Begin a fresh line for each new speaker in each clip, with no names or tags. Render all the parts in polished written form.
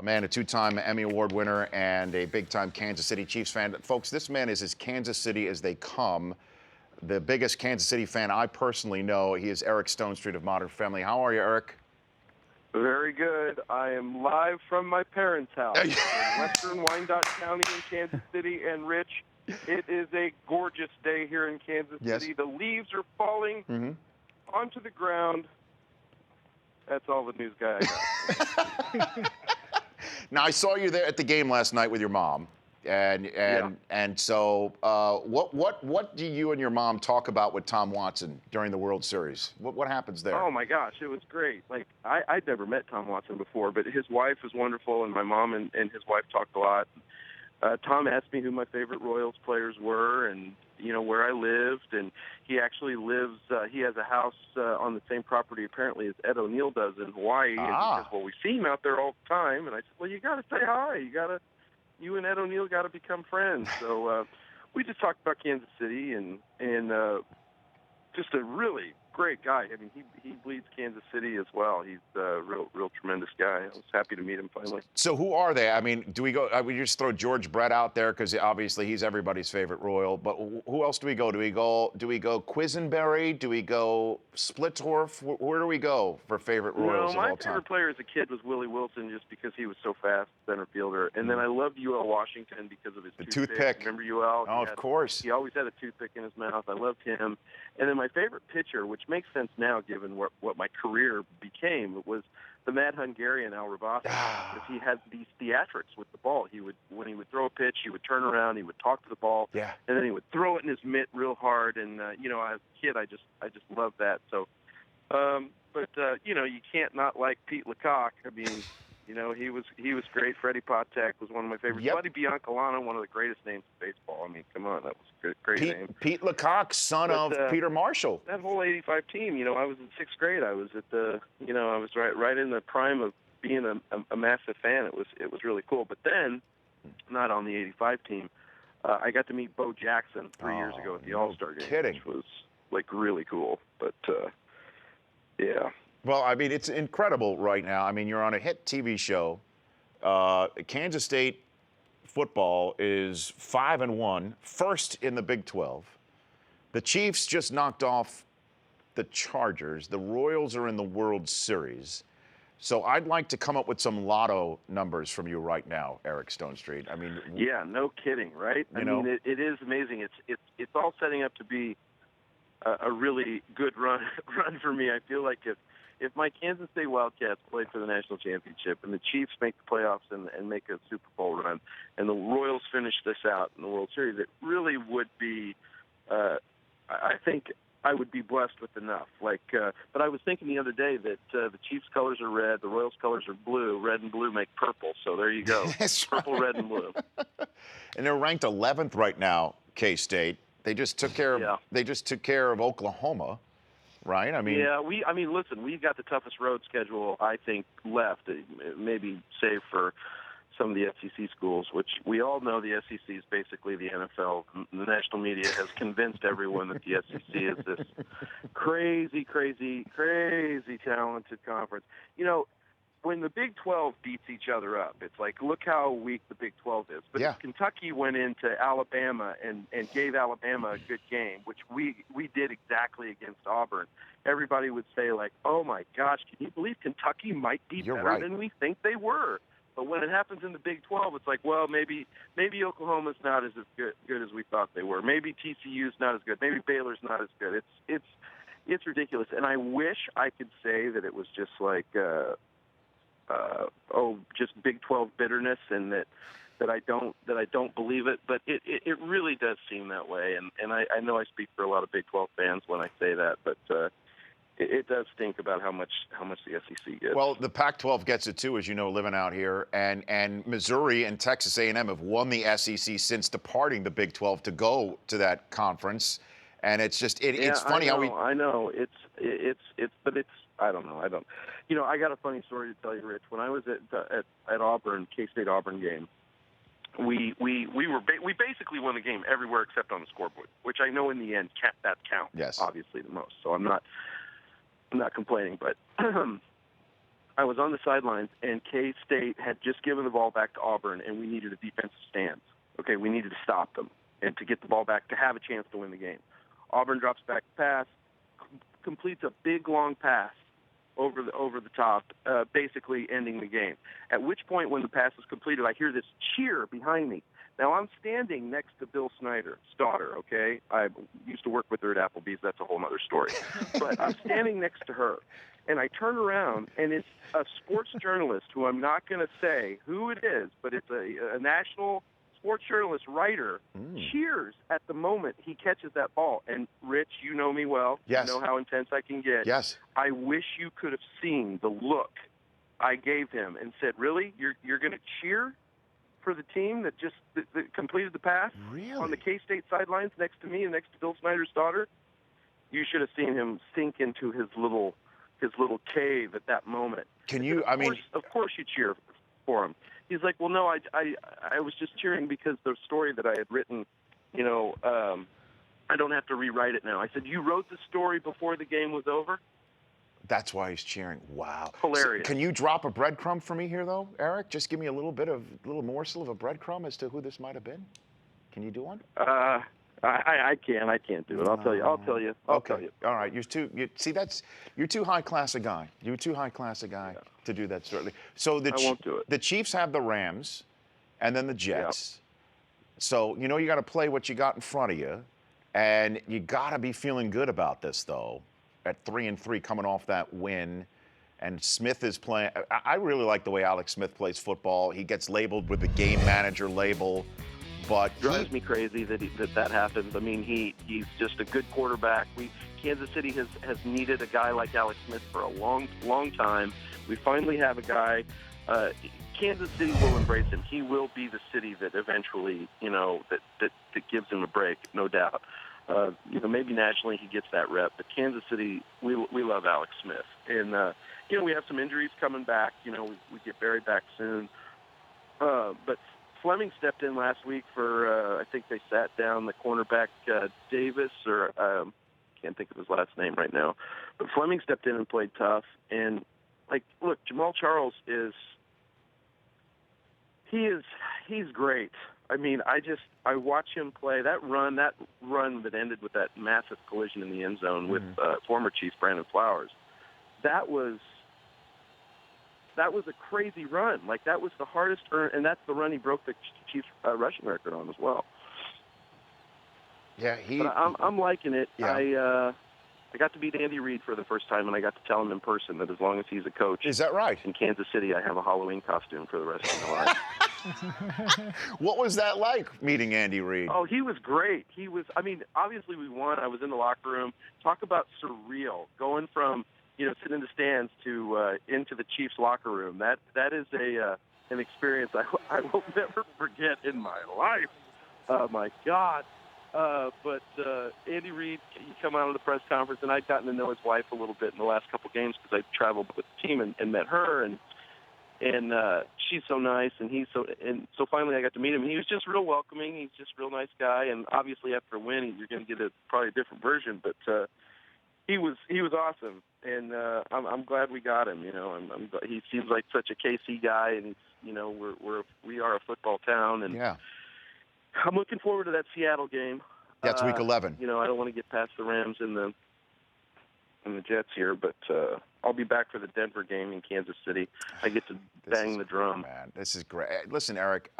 man, a two-time Emmy Award winner and a big-time Kansas City Chiefs fan. Folks, this man is as Kansas City as they come. The biggest Kansas City fan I personally know. He is Eric Stonestreet of Modern Family. How are you, Eric?
Very good. I am live from my parents' house in western Wyandotte County in Kansas City. And, Rich, it is a gorgeous day here in Kansas City. The leaves are falling onto the ground. That's all the news guy I got.
Now, I saw you there at the game last night with your mom. And so what do you and your mom talk about with Tom Watson during the World Series? What happens there?
Oh, my gosh, it was great. Like, I'd never met Tom Watson before, but his wife is wonderful, and my mom and his wife talked a lot. Tom asked me who my favorite Royals players were and, you know, where I lived. And he actually lives, he has a house on the same property apparently as Ed O'Neill does in Hawaii. And he says, well, we see him out there all the time. And I said, well, you got to say hi. You and Ed O'Neill got to become friends. So we just talked about Kansas City and just a really great guy. I mean, he bleeds Kansas City as well. He's a real tremendous guy. I was happy to meet him finally.
So who are they? I mean, do we go? We just throw George Brett out there because obviously he's everybody's favorite Royal. But who else do we go? Do we go Quisenberry? Do we go Splittorf? Where do we go for favorite Royals of all time?
My favorite player as a kid was Willie Wilson, just because he was so fast, center fielder. And then I loved UL Washington because of his toothpick. Remember UL?
Oh, of course.
He always had a toothpick in his mouth. I loved him. And then my favorite pitcher, which makes sense now given what my career became, was the Mad Hungarian Al Ravasi, because he had these theatrics with the ball. When he would throw a pitch, he would turn around, he would talk to the ball, and then he would throw it in his mitt real hard. And you know, as a kid, I just loved that. So, but you know, you can't not like Pete Lecoq. I mean, you know, he was great. Freddie Patek was one of my favorites. Buddy Biancalana, one of the greatest names in baseball. I mean, come on, that was a great name.
Pete Lecoq, son of Peter Marshall.
That whole '85 team. You know, I was in sixth grade. I was at I was right in the prime of being a massive fan. It was really cool. But then, not on the '85 team, I got to meet Bo Jackson 3 years ago at the All-Star game, which was like really cool. But yeah.
Well, I mean, it's incredible right now. I mean, you're on a hit TV show. Kansas State football is 5-1, first in the Big 12. The Chiefs just knocked off the Chargers. The Royals are in the World Series. So I'd like to come up with some lotto numbers from you right now, Eric Stonestreet. I mean,
yeah, no kidding, right? I mean, it is amazing. It's all setting up to be a really good run for me. I feel like if my Kansas State Wildcats played for the national championship and the Chiefs make the playoffs and make a Super Bowl run and the Royals finish this out in the World Series, it really would be, I think I would be blessed with enough. But I was thinking the other day that the Chiefs' colors are red, the Royals' colors are blue. Red and blue make purple, so there you go. Purple, red, and blue.
And they're ranked 11th right now, K-State. They just took care of Oklahoma. Right? I mean,
listen, we've got the toughest road schedule, I think, left, maybe save for some of the SEC schools, which we all know the SEC is basically the NFL. The national media has convinced everyone that the SEC is this crazy, crazy, crazy talented conference. You know, when the Big 12 beats each other up, it's like, look how weak the Big 12 is. But if Kentucky went into Alabama and gave Alabama a good game, which we did exactly against Auburn, everybody would say, like, oh, my gosh, can you believe Kentucky might be better than we think they were? But when it happens in the Big 12, it's like, well, maybe Oklahoma's not as good as we thought they were. Maybe TCU's not as good. Maybe Baylor's not as good. It's ridiculous. And I wish I could say that it was just like just Big 12 bitterness, and that I don't believe it, but it really does seem that way, and I know I speak for a lot of Big 12 fans when I say that, but it does stink about how much the SEC gets.
Well, the Pac-12 gets it too, as you know, living out here, and Missouri and Texas A&M have won the SEC since departing the Big 12 to go to that conference, and it's just it's funny how we.
I know but I don't know. You know, I got a funny story to tell you, Rich. When I was at Auburn, K-State Auburn game, we basically won the game everywhere except on the scoreboard, which I know in the end that counts.
Yes.
Obviously the most. So I'm not complaining, but I was on the sidelines, and K-State had just given the ball back to Auburn, and we needed a defensive stance. Okay, we needed to stop them and to get the ball back to have a chance to win the game. Auburn drops back the pass, completes a big, long pass over the top, basically ending the game. At which point, when the pass was completed, I hear this cheer behind me. Now, I'm standing next to Bill Snyder's daughter, okay? I used to work with her at Applebee's. That's a whole other story. But I'm standing next to her, and I turn around, and it's a sports journalist who I'm not going to say who it is, but it's a national sports journalist writer cheers at the moment he catches that ball. And, Rich, you know me well.
Yes.
You know how intense I can get.
Yes.
I wish you could have seen the look I gave him and said, really? You're going to cheer for the team that just that completed the pass on the K-State sidelines next to me and next to Bill Snyder's daughter? You should have seen him sink into his little cave at that moment. Of course you cheer for him. He's like, well, no, I was just cheering because the story that I had written, I don't have to rewrite it now. I said, you wrote the story before the game was over?
That's why he's cheering. Wow.
Hilarious.
So, can you drop a breadcrumb for me here, though, Eric? Just give me a little morsel of a breadcrumb as to who this might have been. Can you do one?
I can't do it. I'll tell you. I'll tell you. All
right. You're too high class a guy. You're too high class a guy to do that, certainly. So
I won't do it.
The Chiefs have the Rams and then the Jets. Yep. So, you got to play what you got in front of you. And you got to be feeling good about this, though, at 3-3 coming off that win. And Smith is playing. I really like the way Alex Smith plays football. He gets labeled with the game manager label. But
drives me crazy that happens. I mean, he's just a good quarterback. Kansas City has needed a guy like Alex Smith for a long time. We finally have a guy. Kansas City will embrace him. He will be the city that eventually, that gives him a break, no doubt. Maybe nationally he gets that rep, but Kansas City, we love Alex Smith, and we have some injuries coming back. We get Barry back soon, but Fleming stepped in last week for, I think they sat down the cornerback Davis, or can't think of his last name right now. But Fleming stepped in and played tough. And, look, Jamal Charles he's great. I mean, I watch him play. That run that ended with that massive collision in the end zone with former Chiefs Brandon Flowers, that was a crazy run. That was the hardest and that's the run he broke the Chiefs rushing record on as well.
Yeah,
But I'm liking it.
Yeah.
I got to meet Andy Reid for the first time, and I got to tell him in person that as long as he's a coach,
is that right?
In Kansas City, I have a Halloween costume for the rest of my life.
What was that like, meeting Andy Reid?
Oh, he was great. Obviously we won. I was in the locker room. Talk about surreal, going from sitting in the stands to into the Chiefs locker room. That is an experience I will never forget in my life. Oh my God. But Andy Reid, he come out of the press conference, and I'd gotten to know his wife a little bit in the last couple games because I traveled with the team and met her, and she's so nice, and so finally I got to meet him. He was just real welcoming. He's just a real nice guy, and obviously after a win, you're going to get probably a different version, but he was awesome, and I'm glad we got him. He seems like such a KC guy, and we are a football town, and
yeah.
I'm looking forward to that Seattle game.
That's week 11.
I don't want to get past the Rams and the Jets here, but I'll be back for the Denver game in Kansas City. I get to bang the drum.
Man, this is great. Listen, Eric,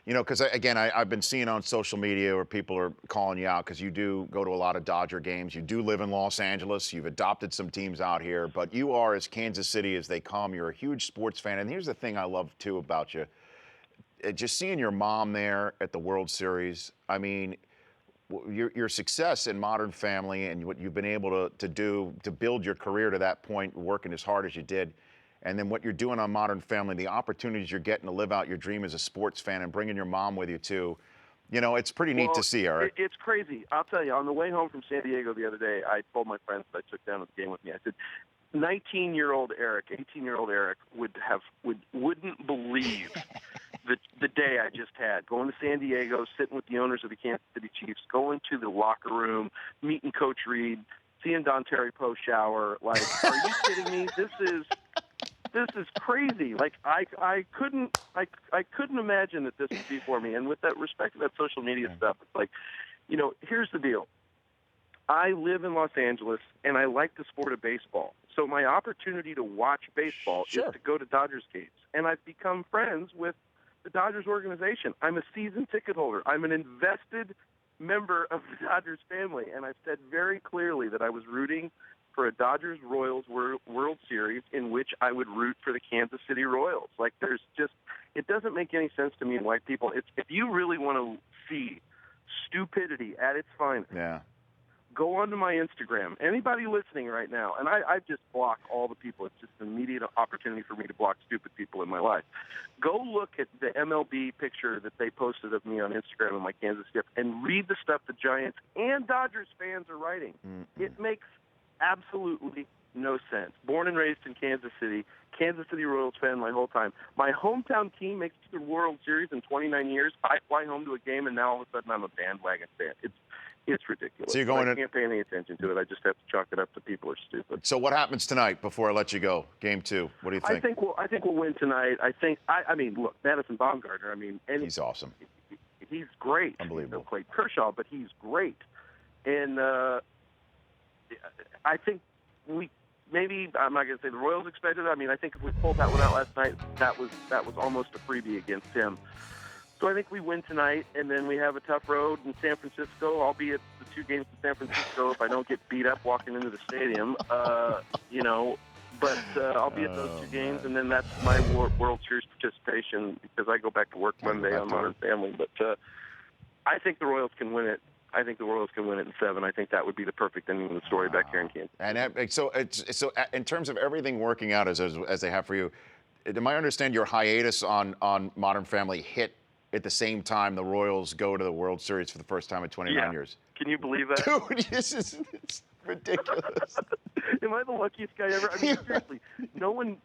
because I've been seeing on social media where people are calling you out because you do go to a lot of Dodger games. You do live in Los Angeles. You've adopted some teams out here, but you are as Kansas City as they come. You're a huge sports fan, and here's the thing I love too about you. Just seeing your mom there at the World Series, I mean, your success in Modern Family and what you've been able to do to build your career to that point, working as hard as you did, and then what you're doing on Modern Family, the opportunities you're getting to live out your dream as a sports fan and bringing your mom with you too, it's pretty neat to see, Eric.
It's crazy. I'll tell you, on the way home from San Diego the other day, I told my friends that I took down to the game with me, I said, 19-year-old Eric, 18-year-old Eric wouldn't believe the day I just had, going to San Diego, sitting with the owners of the Kansas City Chiefs, going to the locker room, meeting Coach Reid, seeing Don Terry post shower. Are you kidding me? this is crazy. Like I couldn't imagine that this would be for me. And with that respect to that social media stuff, it's like, here's the deal. I live in Los Angeles, and I like the sport of baseball. So my opportunity to watch baseball is to go to Dodgers games. And I've become friends with the Dodgers organization. I'm a season ticket holder. I'm an invested member of the Dodgers family. And I've said very clearly that I was rooting for a Dodgers-Royals World Series in which I would root for the Kansas City Royals. Like, it doesn't make any sense to me and white people. If you really want to see stupidity at its finest, go onto my Instagram. Anybody listening right now, and I just block all the people. It's just an immediate opportunity for me to block stupid people in my life. Go look at the MLB picture that they posted of me on Instagram in my Kansas gift and read the stuff the Giants and Dodgers fans are writing. It makes absolutely no sense. Born and raised in Kansas City Royals fan my whole time. My hometown team makes it to the World Series in 29 years. I fly home to a game, and now all of a sudden I'm a bandwagon fan. It's ridiculous.
So you're going
I can't pay any attention to it. I just have to chalk it up to people are stupid.
So what happens tonight before I let you go? Game 2. What do you think?
I think we'll win tonight. I mean, look, Madison Bumgarner. I mean,
he's awesome.
He's great.
Unbelievable.
He's played Kershaw, but he's great. And I think I'm not going to say the Royals expected it. I mean, I think if we pulled that one out last night, that was almost a freebie against him. So I think we win tonight, and then we have a tough road in San Francisco. I'll be at the 2 games in San Francisco if I don't get beat up walking into the stadium, But I'll be at those 2 games, and then that's my World Series participation because I go back to work Monday on Modern Family. But I think the Royals can win it. I think the Royals can win it in 7. I think that would be the perfect ending of the story back here in Kansas.
And so in terms of everything working out as they have for you, am I understand your hiatus on Modern Family hit at the same time the Royals go to the World Series for the first time in 29 years?
Can you believe that?
Dude, it's ridiculous.
Am I the luckiest guy ever? I mean, seriously, no one.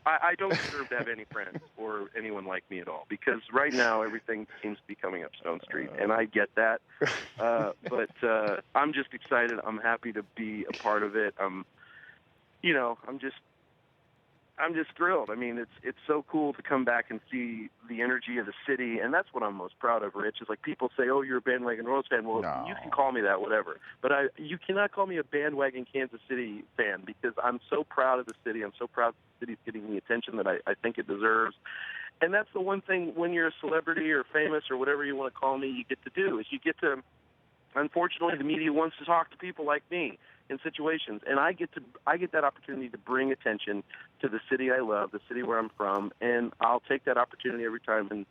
I don't deserve to have any friends or anyone like me at all because right now everything seems to be coming up Stonestreet, and I get that. But I'm just excited. I'm happy to be a part of it. I'm just thrilled. I mean, it's so cool to come back and see the energy of the city, and that's what I'm most proud of, Rich. Is like people say, "Oh, you're a bandwagon Royals fan." Well, you can call me that, whatever. But you cannot call me a bandwagon Kansas City fan because I'm so proud of the city. I'm so proud the city's getting the attention that I think it deserves. And that's the one thing when you're a celebrity or famous or whatever you want to call me, you get to do is you get to. Unfortunately, the media wants to talk to people like me in situations, and I get that opportunity to bring attention to the city I love, the city where I'm from, and I'll take that opportunity every time, and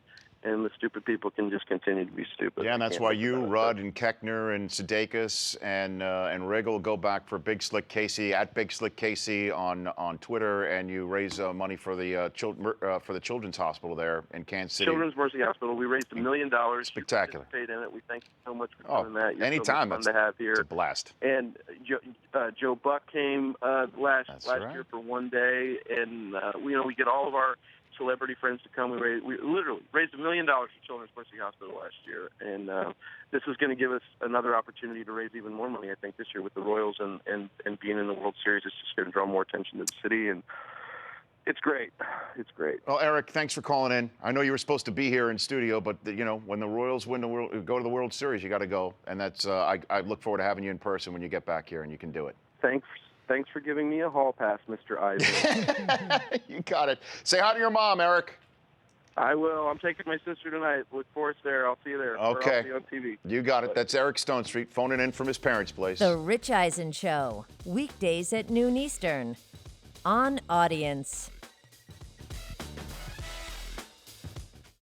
the stupid people can just continue to be stupid.
Yeah, and that's why you, Rudd, and Keckner, and Sudeikis, and Riggle go back for Big Slick Casey at Big Slick Casey on Twitter, and you raise money for the Children's Hospital there in Kansas City.
Children's Mercy Hospital. We raised $1 million.
Spectacular.
You participated in it. We thank you so much for doing that. You're
anytime.
So fun to have here.
It's a blast.
And Joe Buck came last
right.
year for one day, and we get all of our celebrity friends to come. We literally raised $1 million for Children's Mercy Hospital last year, and this is going to give us another opportunity to raise even more money, I think, this year with the Royals and being in the World Series. It's just going to draw more attention to the city, and it's great. It's great.
Well, Eric, thanks for calling in. I know you were supposed to be here in studio, but when the Royals go to the World Series, you got to go, and that's I look forward to having you in person when you get back here, and you can do it.
Thanks for giving me a hall pass, Mr. Eisen.
You got it. Say hi to your mom, Eric.
I will. I'm taking my sister tonight. Look for us there. I'll see you there.
Okay.
I'll see you on TV.
You got it. That's Eric Stonestreet phoning in from his parents' place.
The Rich Eisen Show, weekdays at noon Eastern, on Audience.